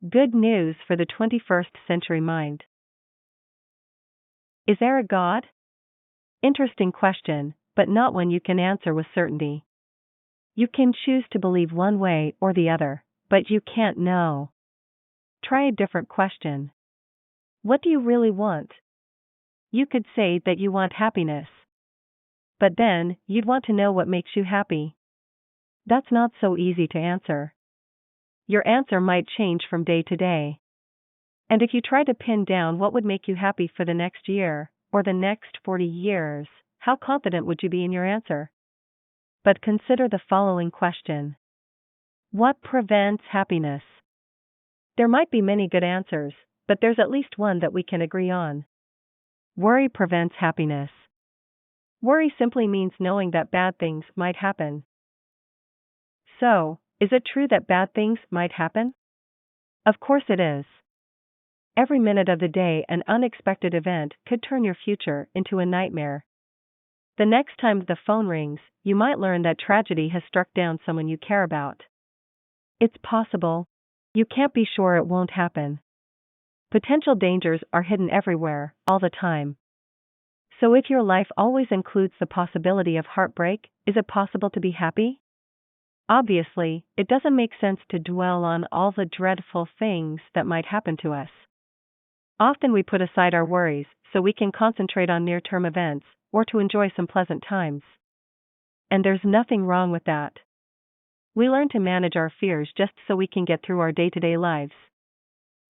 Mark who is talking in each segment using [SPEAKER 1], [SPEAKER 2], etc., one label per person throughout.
[SPEAKER 1] Good news for the 21st century mind. Is there a God? Interesting question, but not one you can answer with certainty. You can choose to believe one way or the other, but you can't know. Try a different question. What do you really want? You could say that you want happiness. But then, you'd want to know what makes you happy. That's not so easy to answer. Your answer might change from day to day. And if you try to pin down what would make you happy for the next year, or the next 40 years, how confident would you be in your answer? But consider the following question. What prevents happiness? There might be many good answers, but there's at least one that we can agree on. Worry prevents happiness. Worry simply means knowing that bad things might happen. So, is it true that bad things might happen? Of course it is. Every minute of the day, an unexpected event could turn your future into a nightmare. The next time the phone rings, you might learn that tragedy has struck down someone you care about. It's possible. You can't be sure it won't happen. Potential dangers are hidden everywhere, all the time. So if your life always includes the possibility of heartbreak, is it possible to be happy? Obviously, it doesn't make sense to dwell on all the dreadful things that might happen to us. Often we put aside our worries so we can concentrate on near-term events, or to enjoy some pleasant times. And there's nothing wrong with that. We learn to manage our fears just so we can get through our day-to-day lives.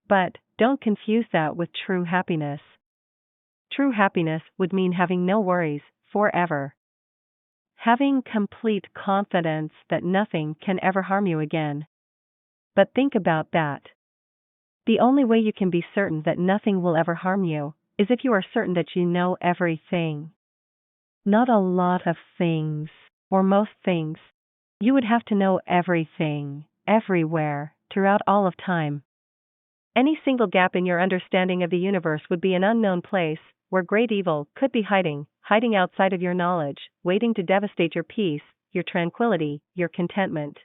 [SPEAKER 1] But, don't confuse that with true happiness. True happiness would mean having no worries, forever. Having complete confidence that nothing can ever harm you again. But think about that. The only way you can be certain that nothing will ever harm you is if you are certain that you know everything. Not a lot of things, or most things. You would have to know everything, everywhere, throughout all of time. Any single gap in your understanding of the universe would be an unknown place, where great evil could be hiding outside of your knowledge, waiting to devastate your peace, your tranquility, your contentment.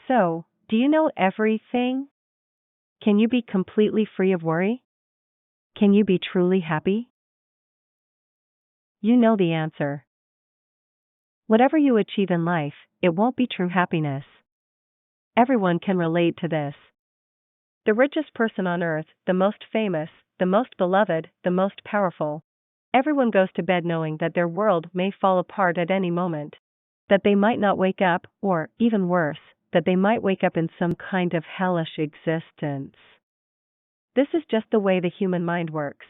[SPEAKER 1] So, do you know everything? Can you be completely free of worry? Can you be truly happy? You know the answer. Whatever you achieve in life, it won't be true happiness. Everyone can relate to this. The richest person on earth, the most famous, the most beloved, the most powerful. Everyone goes to bed knowing that their world may fall apart at any moment. That they might not wake up, or, even worse, that they might wake up in some kind of hellish existence. This is just the way the human mind works.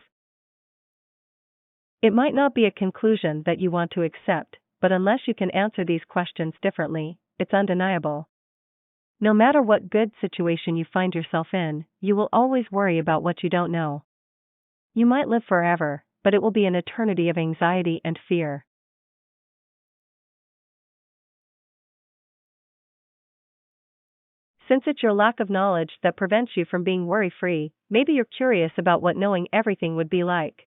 [SPEAKER 1] It might not be a conclusion that you want to accept, but unless you can answer these questions differently, it's undeniable. No matter what good situation you find yourself in, you will always worry about what you don't know. You might live forever, but it will be an eternity of anxiety and fear. Since it's your lack of knowledge that prevents you from being worry-free, maybe you're curious about what knowing everything would be like.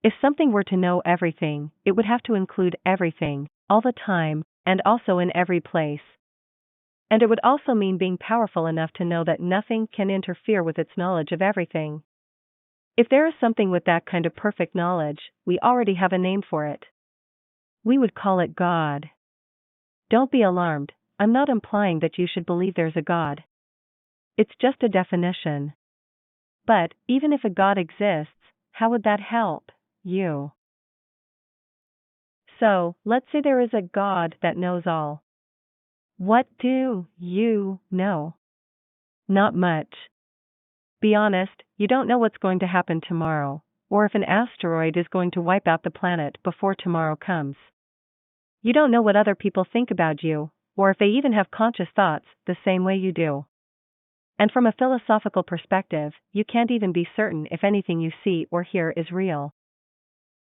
[SPEAKER 1] If something were to know everything, it would have to include everything, all the time, and also in every place. And it would also mean being powerful enough to know that nothing can interfere with its knowledge of everything. If there is something with that kind of perfect knowledge, we already have a name for it. We would call it God. Don't be alarmed, I'm not implying that you should believe there's a God. It's just a definition. But, even if a God exists, how would that help you? So, let's say there is a God that knows all. What do you know? Not much. Be honest, you don't know what's going to happen tomorrow, or if an asteroid is going to wipe out the planet before tomorrow comes. You don't know what other people think about you, or if they even have conscious thoughts the same way you do. And from a philosophical perspective, you can't even be certain if anything you see or hear is real.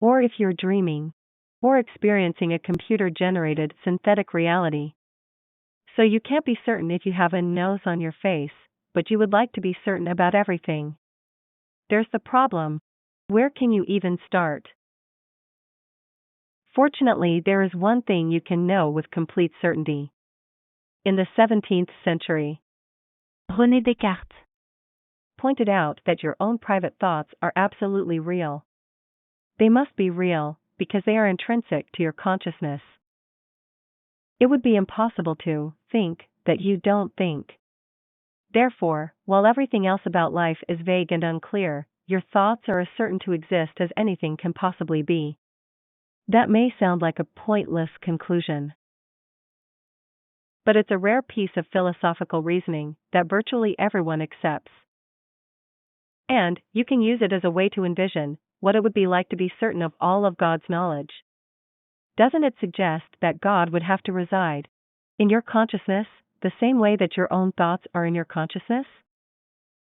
[SPEAKER 1] Or if you're dreaming, or experiencing a computer-generated synthetic reality. So you can't be certain if you have a nose on your face, but you would like to be certain about everything. There's the problem. Where can you even start? Fortunately, there is one thing you can know with complete certainty. In the 17th century,
[SPEAKER 2] René Descartes.
[SPEAKER 1] Pointed out that your own private thoughts are absolutely real. They must be real, because they are intrinsic to your consciousness. It would be impossible to think that you don't think. Therefore, while everything else about life is vague and unclear, your thoughts are as certain to exist as anything can possibly be. That may sound like a pointless conclusion, but it's a rare piece of philosophical reasoning that virtually everyone accepts. And you can use it as a way to envision what it would be like to be certain of all of God's knowledge. Doesn't it suggest that God would have to reside in your consciousness the same way that your own thoughts are in your consciousness?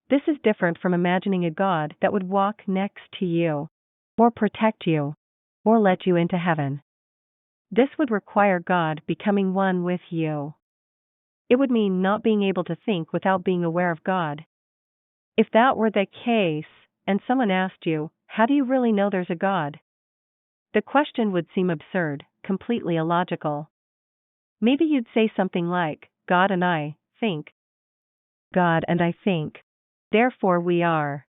[SPEAKER 1] This is different from imagining a God that would walk next to you, or protect you, or let you into heaven. This would require God becoming one with you. It would mean not being able to think without being aware of God. If that were the case, and someone asked you, how do you really know there's a God? The question would seem absurd, completely illogical. Maybe you'd say something like, God and I think. God and I think. Therefore we are.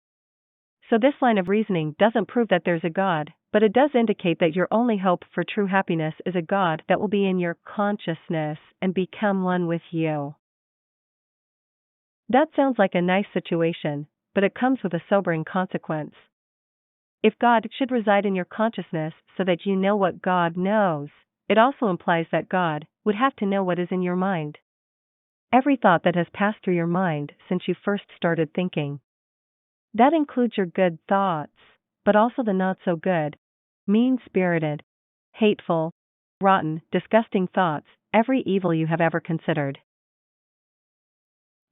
[SPEAKER 1] So this line of reasoning doesn't prove that there's a God, but it does indicate that your only hope for true happiness is a God that will be in your consciousness and become one with you. That sounds like a nice situation, but it comes with a sobering consequence. If God should reside in your consciousness so that you know what God knows, it also implies that God would have to know what is in your mind. Every thought that has passed through your mind since you first started thinking. That includes your good thoughts, but also the not so good, mean-spirited, hateful, rotten, disgusting thoughts, every evil you have ever considered.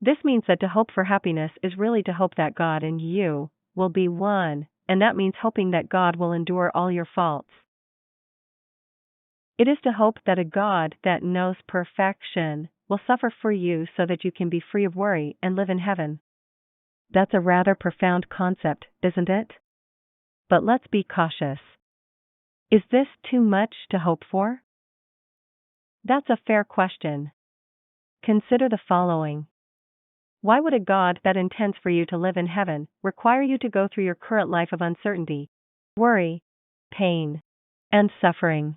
[SPEAKER 1] This means that to hope for happiness is really to hope that God and you will be one, and that means hoping that God will endure all your faults. It is to hope that a God that knows perfection will suffer for you so that you can be free of worry and live in heaven. That's a rather profound concept, isn't it? But let's be cautious. Is this too much to hope for? That's a fair question. Consider the following. Why would a God that intends for you to live in heaven require you to go through your current life of uncertainty, worry, pain, and suffering?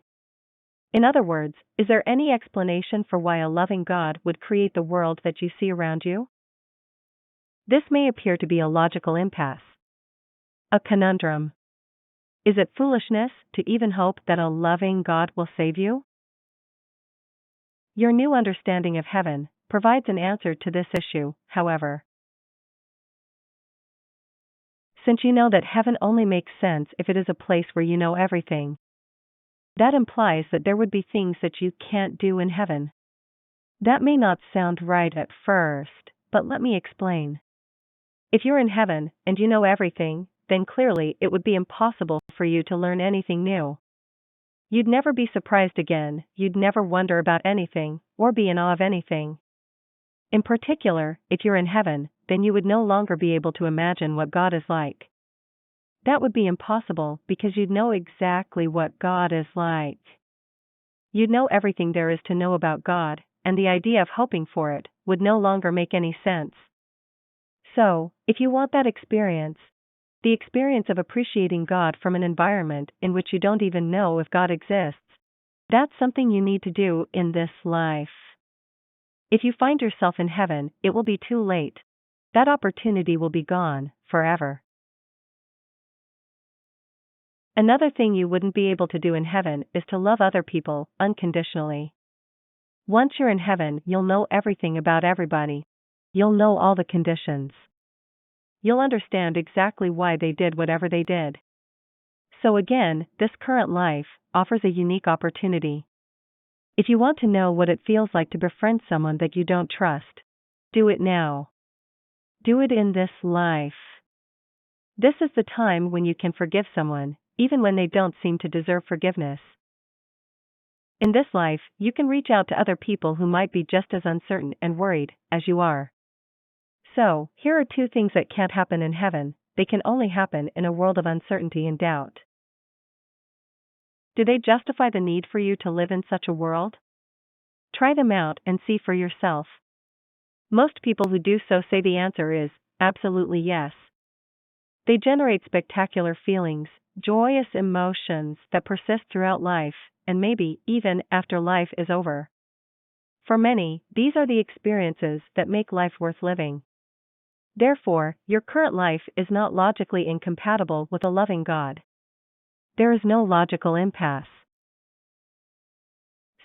[SPEAKER 1] In other words, is there any explanation for why a loving God would create the world that you see around you? This may appear to be a logical impasse, a conundrum. Is it foolishness to even hope that a loving God will save you? Your new understanding of heaven provides an answer to this issue, however. Since you know that heaven only makes sense if it is a place where you know everything, that implies that there would be things that you can't do in heaven. That may not sound right at first, but let me explain. If you're in heaven and you know everything, then clearly it would be impossible for you to learn anything new. You'd never be surprised again, you'd never wonder about anything, or be in awe of anything. In particular, if you're in heaven, then you would no longer be able to imagine what God is like. That would be impossible because you'd know exactly what God is like. You'd know everything there is to know about God, and the idea of hoping for it would no longer make any sense. So, if you want that experience, the experience of appreciating God from an environment in which you don't even know if God exists, that's something you need to do in this life. If you find yourself in heaven, it will be too late. That opportunity will be gone, forever. Another thing you wouldn't be able to do in heaven is to love other people unconditionally. Once you're in heaven, you'll know everything about everybody. You'll know all the conditions. You'll understand exactly why they did whatever they did. So again, this current life offers a unique opportunity. If you want to know what it feels like to befriend someone that you don't trust, do it now. Do it in this life. This is the time when you can forgive someone, even when they don't seem to deserve forgiveness. In this life, you can reach out to other people who might be just as uncertain and worried as you are. So, here are two things that can't happen in heaven. They can only happen in a world of uncertainty and doubt. Do they justify the need for you to live in such a world? Try them out and see for yourself. Most people who do so say the answer is absolutely yes. They generate spectacular feelings, joyous emotions that persist throughout life, and maybe even after life is over. For many, these are the experiences that make life worth living. Therefore, your current life is not logically incompatible with a loving God. There is no logical impasse.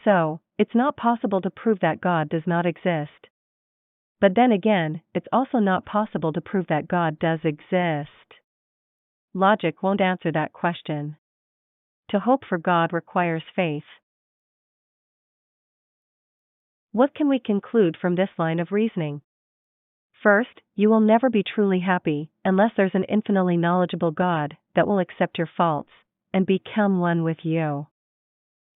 [SPEAKER 1] So, it's not possible to prove that God does not exist. But then again, it's also not possible to prove that God does exist. Logic won't answer that question. To hope for God requires faith. What can we conclude from this line of reasoning? First, you will never be truly happy unless there's an infinitely knowledgeable God that will accept your faults and become one with you.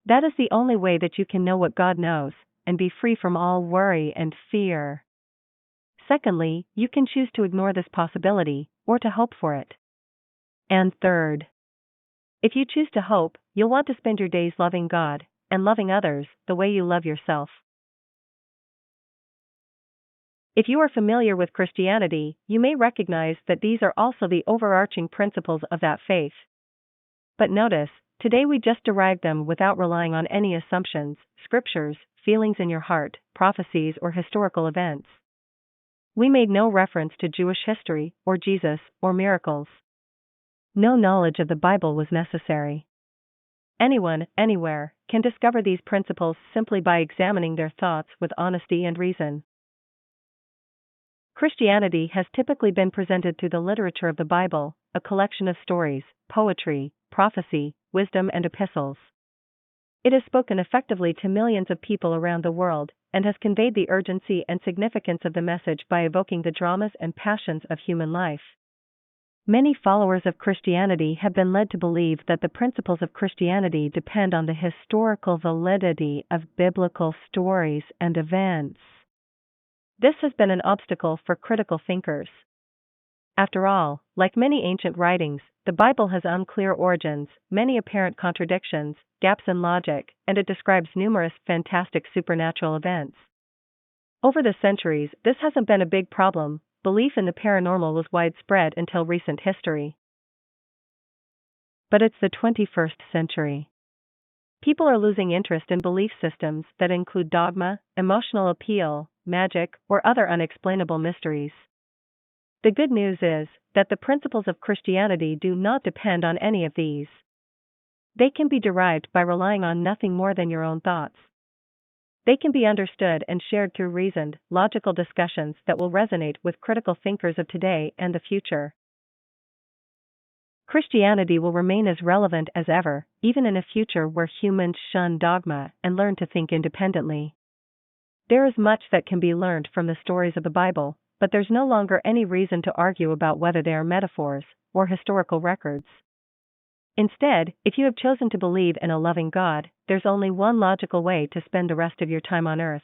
[SPEAKER 1] That is the only way that you can know what God knows and be free from all worry and fear. Secondly, you can choose to ignore this possibility or to hope for it. And third, if you choose to hope, you'll want to spend your days loving God and loving others the way you love yourself. If you are familiar with Christianity, you may recognize that these are also the overarching principles of that faith. But notice, today we just derived them without relying on any assumptions, scriptures, feelings in your heart, prophecies, or historical events. We made no reference to Jewish history, or Jesus, or miracles. No knowledge of the Bible was necessary. Anyone, anywhere, can discover these principles simply by examining their thoughts with honesty and reason. Christianity has typically been presented through the literature of the Bible, a collection of stories, poetry, prophecy, wisdom, and epistles. It has spoken effectively to millions of people around the world, and has conveyed the urgency and significance of the message by evoking the dramas and passions of human life. Many followers of Christianity have been led to believe that the principles of Christianity depend on the historical validity of biblical stories and events. This has been an obstacle for critical thinkers. After all, like many ancient writings, the Bible has unclear origins, many apparent contradictions, gaps in logic, and it describes numerous fantastic supernatural events. Over the centuries, this hasn't been a big problem. Belief in the paranormal was widespread until recent history. But it's the 21st century. People are losing interest in belief systems that include dogma, emotional appeal, magic, or other unexplainable mysteries. The good news is that the principles of Christianity do not depend on any of these. They can be derived by relying on nothing more than your own thoughts. They can be understood and shared through reasoned, logical discussions that will resonate with critical thinkers of today and the future. Christianity will remain as relevant as ever, even in a future where humans shun dogma and learn to think independently. There is much that can be learned from the stories of the Bible, but there's no longer any reason to argue about whether they are metaphors or historical records. Instead, if you have chosen to believe in a loving God, there's only one logical way to spend the rest of your time on earth.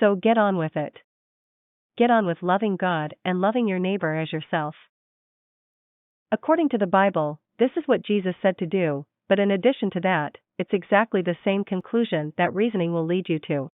[SPEAKER 1] So get on with it. Get on with loving God and loving your neighbor as yourself. According to the Bible, this is what Jesus said to do, but in addition to that, it's exactly the same conclusion that reasoning will lead you to.